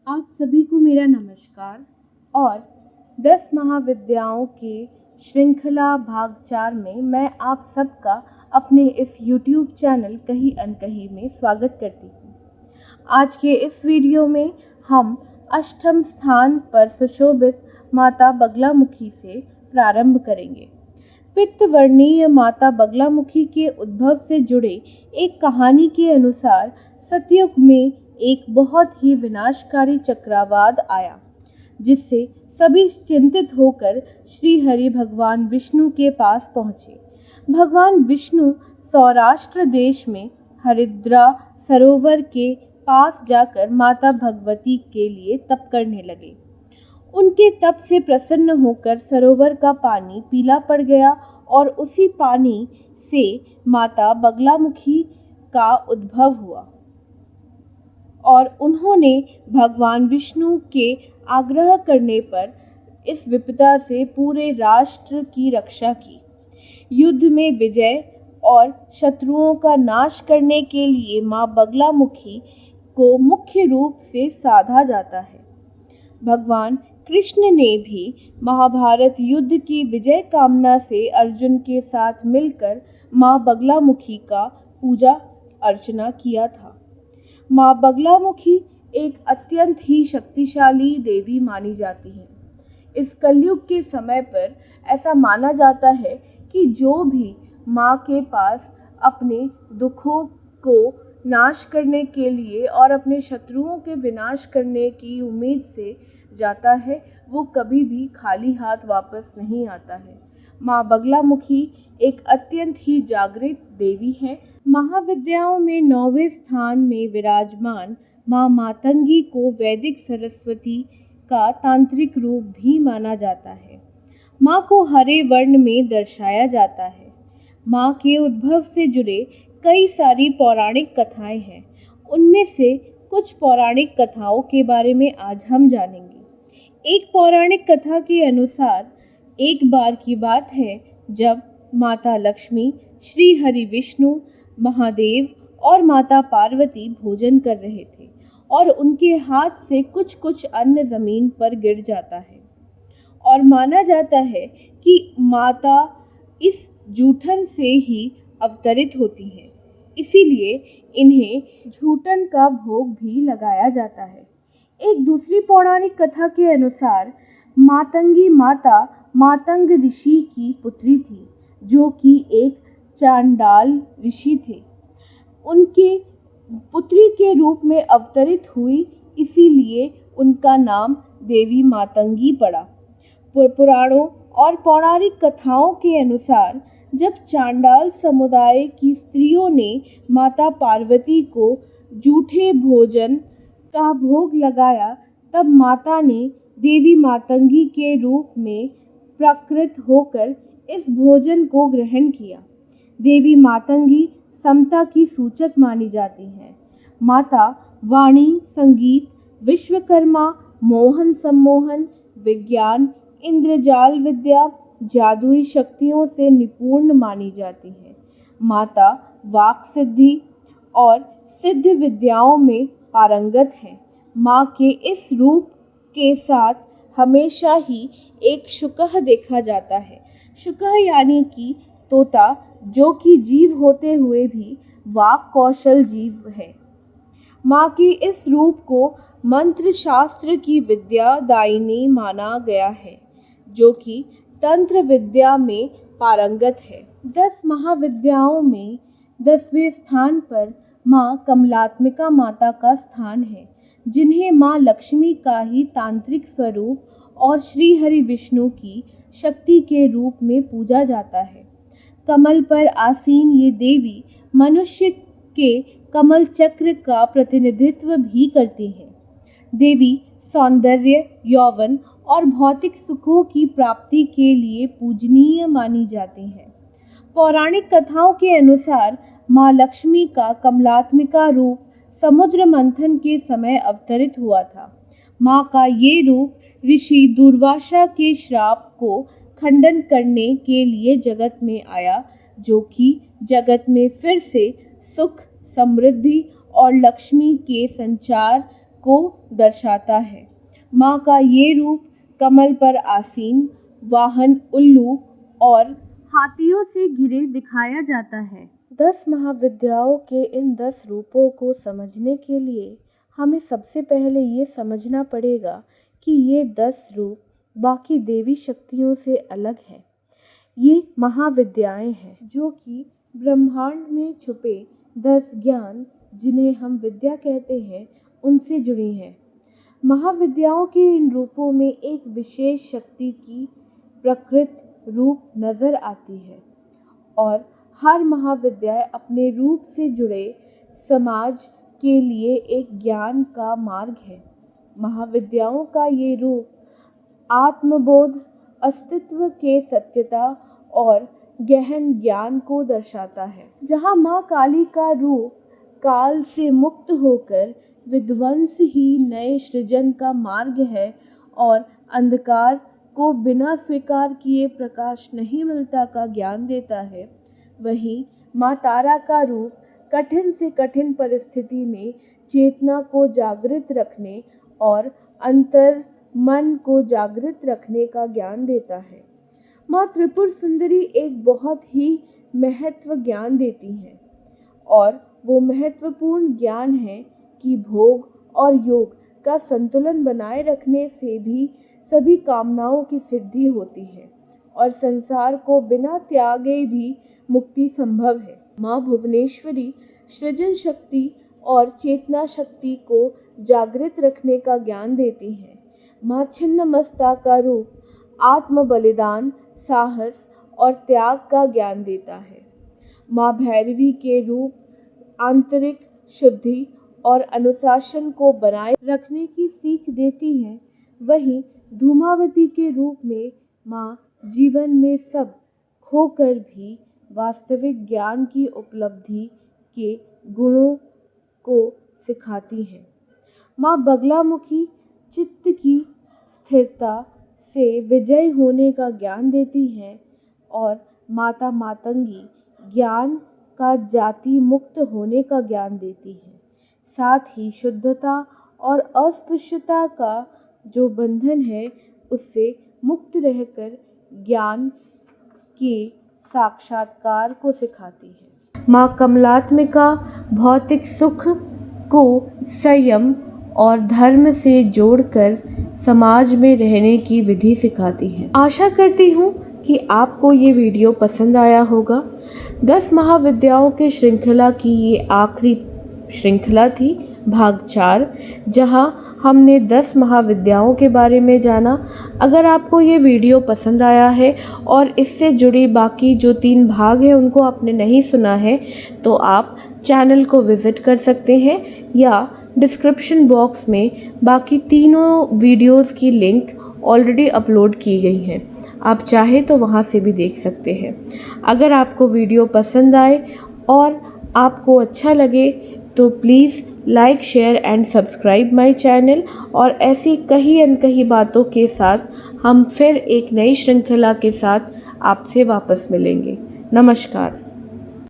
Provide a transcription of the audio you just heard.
आप सभी को मेरा नमस्कार और 10 महाविद्याओं के श्रृंखला भाग 4 में मैं आप सबका अपने इस YouTube चैनल कहीं अनकहीं में स्वागत करती हूँ। आज के इस वीडियो में हम अष्टम स्थान पर सुशोभित माता बगलामुखी से प्रारंभ करेंगे। पित्तवर्णीय माता बगलामुखी के उद्भव से जुड़े एक कहानी के अनुसार सतयुग में एक बहुत ही विनाशकारी चक्रवात आया, जिससे सभी चिंतित होकर श्री हरि भगवान विष्णु के पास पहुँचे। भगवान विष्णु सौराष्ट्र देश में हरिद्रा सरोवर के पास जाकर माता भगवती के लिए तप करने लगे। उनके तप से प्रसन्न होकर सरोवर का पानी पीला पड़ गया और उसी पानी से माता बगलामुखी का उद्भव हुआ और उन्होंने भगवान विष्णु के आग्रह करने पर इस विपदा से पूरे राष्ट्र की रक्षा की। युद्ध में विजय और शत्रुओं का नाश करने के लिए माँ बगलामुखी को मुख्य रूप से साधा जाता है। भगवान कृष्ण ने भी महाभारत युद्ध की विजय कामना से अर्जुन के साथ मिलकर माँ बगलामुखी का पूजा अर्चना किया था। माँ बगलामुखी एक अत्यंत ही शक्तिशाली देवी मानी जाती है। इस कलयुग के समय पर ऐसा माना जाता है कि जो भी माँ के पास अपने दुखों को नाश करने के लिए और अपने शत्रुओं के विनाश करने की उम्मीद से जाता है, वो कभी भी खाली हाथ वापस नहीं आता है। माँ बगलामुखी एक अत्यंत ही जागृत देवी है। महाविद्याओं में 9वें स्थान में विराजमान माँ मातंगी को वैदिक सरस्वती का तांत्रिक रूप भी माना जाता है। माँ को हरे वर्ण में दर्शाया जाता है। माँ के उद्भव से जुड़े कई सारी पौराणिक कथाएं हैं। उनमें से कुछ पौराणिक कथाओं के बारे में आज हम जानेंगे। एक पौराणिक कथा के अनुसार एक बार की बात है जब माता लक्ष्मी, श्री हरि विष्णु, महादेव और माता पार्वती भोजन कर रहे थे और उनके हाथ से कुछ कुछ अन्न जमीन पर गिर जाता है और माना जाता है कि माता इस जूठन से ही अवतरित होती हैं, इसीलिए इन्हें झूठन का भोग भी लगाया जाता है। एक दूसरी पौराणिक कथा के अनुसार मातंगी माता मातंग ऋषि की पुत्री थी, जो कि एक चांडाल ऋषि थे। उनके पुत्री के रूप में अवतरित हुई, इसीलिए उनका नाम देवी मातंगी पड़ा। पुराणों और पौराणिक कथाओं के अनुसार जब चांडाल समुदाय की स्त्रियों ने माता पार्वती को जूठे भोजन का भोग लगाया, तब माता ने देवी मातंगी के रूप में प्रकृत होकर इस भोजन को ग्रहण किया। देवी मातंगी समता की सूचक मानी जाती हैं। माता वाणी, संगीत, विश्वकर्मा, मोहन सम्मोहन, विज्ञान, इंद्रजाल विद्या, जादुई शक्तियों से निपुण मानी जाती है। माता वाक सिद्धि और सिद्ध विद्याओं में पारंगत है। माँ के इस रूप के साथ हमेशा ही एक शुकह देखा जाता है। शुकह यानी कि तोता, जो कि जीव होते हुए भी वाक कौशल जीव है। माँ के इस रूप को मंत्र शास्त्र की विद्या दायिनी माना गया है, जो कि तंत्र विद्या में पारंगत है। 10 महाविद्याओं में 10वें स्थान पर माँ कमलात्मिका माता का स्थान है, जिन्हें माँ लक्ष्मी का ही तांत्रिक स्वरूप और श्री हरि विष्णु की शक्ति के रूप में पूजा जाता है। कमल पर आसीन ये देवी मनुष्य के कमल चक्र का प्रतिनिधित्व भी करती हैं। देवी सौंदर्य, यौवन और भौतिक सुखों की प्राप्ति के लिए पूजनीय मानी जाती हैं। पौराणिक कथाओं के अनुसार माँ लक्ष्मी का कमलात्मिका रूप समुद्र मंथन के समय अवतरित हुआ था। माँ का ये रूप ऋषि दुर्वासा के श्राप को खंडन करने के लिए जगत में आया, जो कि जगत में फिर से सुख, समृद्धि और लक्ष्मी के संचार को दर्शाता है। माँ का ये रूप कमल पर आसीन, वाहन उल्लू और हाथियों से घिरे दिखाया जाता है। 10 महाविद्याओं के इन 10 रूपों को समझने के लिए हमें सबसे पहले ये समझना पड़ेगा कि ये 10 रूप बाकी देवी शक्तियों से अलग हैं। ये महाविद्याएं हैं जो कि ब्रह्मांड में छुपे 10 ज्ञान, जिन्हें हम विद्या कहते हैं, उनसे जुड़ी हैं। महाविद्याओं के इन रूपों में एक विशेष शक्ति की प्रकृत रूप नज़र आती है और हर महाविद्या अपने रूप से जुड़े समाज के लिए एक ज्ञान का मार्ग है। महाविद्याओं का ये रूप आत्मबोध, अस्तित्व के सत्यता और गहन ज्ञान को दर्शाता है। जहाँ माँ काली का रूप काल से मुक्त होकर विध्वंस ही नए सृजन का मार्ग है और अंधकार को बिना स्वीकार किए प्रकाश नहीं मिलता का ज्ञान देता है, वहीं माँ तारा का रूप कठिन से कठिन परिस्थिति में चेतना को जागृत रखने और अंतर मन को जागृत रखने का ज्ञान देता है। माँ त्रिपुर सुंदरी एक बहुत ही महत्व ज्ञान देती हैं और वो महत्वपूर्ण ज्ञान है कि भोग और योग का संतुलन बनाए रखने से भी सभी कामनाओं की सिद्धि होती है और संसार को बिना त्यागे भी मुक्ति संभव है। माँ भुवनेश्वरी सृजन शक्ति और चेतना शक्ति को जागृत रखने का ज्ञान देती हैं। माँ छिन्नमस्ता का रूप आत्म बलिदान, साहस और त्याग का ज्ञान देता है। माँ भैरवी के रूप आंतरिक शुद्धि और अनुशासन को बनाए रखने की सीख देती हैं। वहीं धूमावती के रूप में माँ जीवन में सब खोकर भी वास्तविक ज्ञान की उपलब्धि के गुणों को सिखाती हैं। माँ बगलामुखी चित्त की स्थिरता से विजय होने का ज्ञान देती हैं और माता मातंगी ज्ञान का जाति मुक्त होने का ज्ञान देती हैं। साथ ही शुद्धता और अस्पृश्यता का जो बंधन है उससे मुक्त रहकर ज्ञान के साक्षात्कार को सिखाती है। माँ कमलात्मिका भौतिक सुख को संयम और धर्म से जोड़कर समाज में रहने की विधि सिखाती है। आशा करती हूँ कि आपको ये वीडियो पसंद आया होगा। 10 महाविद्याओं के श्रृंखला की ये आखिरी श्रृंखला थी, भाग 4, जहाँ हमने 10 महाविद्याओं के बारे में जाना। अगर आपको ये वीडियो पसंद आया है और इससे जुड़ी बाकी जो 3 भाग हैं उनको आपने नहीं सुना है तो आप चैनल को विज़िट कर सकते हैं या डिस्क्रिप्शन बॉक्स में बाकी तीनों वीडियोस की लिंक ऑलरेडी अपलोड की गई हैं, आप चाहे तो वहाँ से भी देख सकते हैं। अगर आपको वीडियो पसंद आए और आपको अच्छा लगे तो please like, share and subscribe my channel. और ऐसी कई अनकही बातों के साथ हम फिर एक नई श्रृंखला के साथ आपसे वापस मिलेंगे। नमस्कार।